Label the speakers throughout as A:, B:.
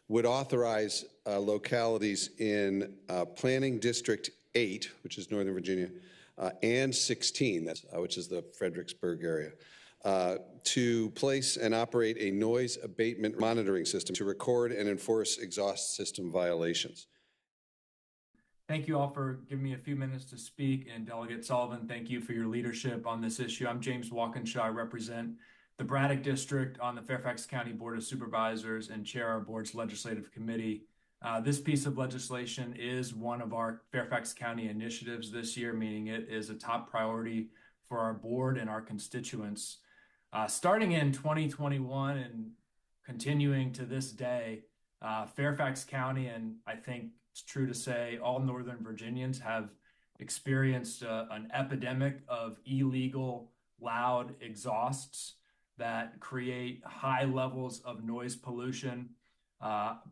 A: would authorize localities in Planning District 8, which is Northern Virginia, and 16, which is the Fredericksburg area, to place and operate a noise abatement monitoring system to record and enforce exhaust system violations.
B: Thank you all for giving me a few minutes to speak. And Delegate Sullivan, thank you for your leadership on this issue. I'm James Walkinshaw. I represent the Braddock District on the Fairfax County Board of Supervisors and chair our board's legislative committee. This piece of legislation is one of our Fairfax County initiatives this year, meaning it is a top priority for our board and our constituents. Starting in 2021 and continuing to this day, Fairfax County, and I think it's true to say all Northern Virginians, have experienced an epidemic of illegal loud exhausts that create high levels of noise pollution.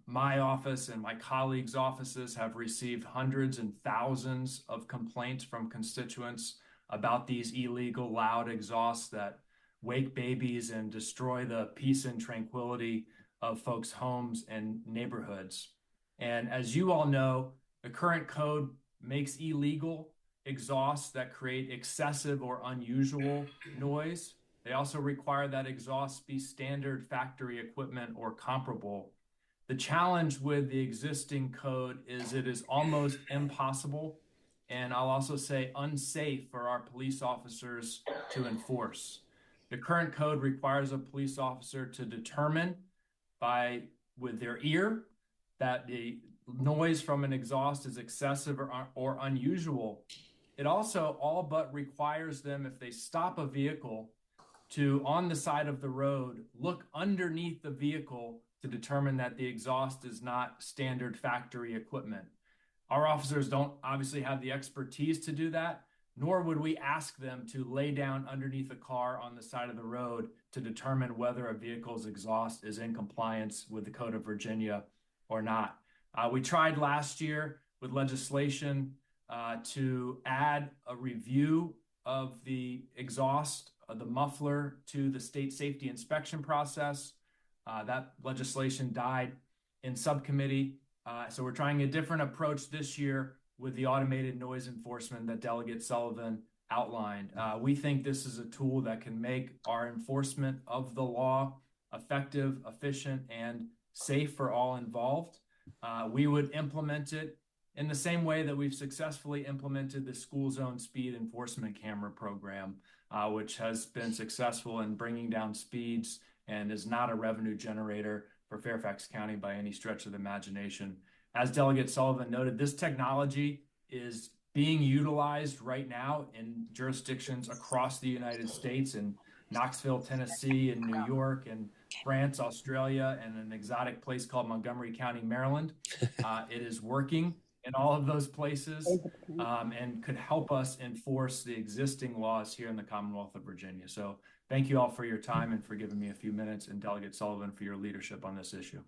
B: My office and my colleagues' offices have received hundreds and thousands of complaints from constituents about these illegal loud exhausts that wake babies and destroy the peace and tranquility of folks' homes and neighborhoods. And as you all know, the current code makes illegal exhausts that create excessive or unusual noise. They also require that exhausts be standard factory equipment or comparable. The challenge with the existing code is it is almost impossible, and I'll also say unsafe, for our police officers to enforce. The current code requires a police officer to determine with their ear that the noise from an exhaust is excessive or unusual. It also all but requires them, if they stop a vehicle, to, on the side of the road, look underneath the vehicle to determine that the exhaust is not standard factory equipment. Our officers don't obviously have the expertise to do that, nor would we ask them to lay down underneath a car on the side of the road to determine whether a vehicle's exhaust is in compliance with the Code of Virginia or not. We tried last year with legislation to add a review of the exhaust, the muffler, to the state safety inspection process. That legislation died in subcommittee. So we're trying a different approach this year with the automated noise enforcement that Delegate Sullivan outlined. We think this is a tool that can make our enforcement of the law effective, efficient, and safe for all involved. We would implement it in the same way that we've successfully implemented the school zone speed enforcement camera program, which has been successful in bringing down speeds and is not a revenue generator for Fairfax County by any stretch of the imagination. As Delegate Sullivan noted, this technology is being utilized right now in jurisdictions across the United States, in Knoxville, Tennessee, and New York, and France, Australia, and an exotic place called Montgomery County, Maryland. It is working in all of those places and could help us enforce the existing laws here in the Commonwealth of Virginia. So thank you all for your time and for giving me a few minutes, and Delegate Sullivan for your leadership on this issue.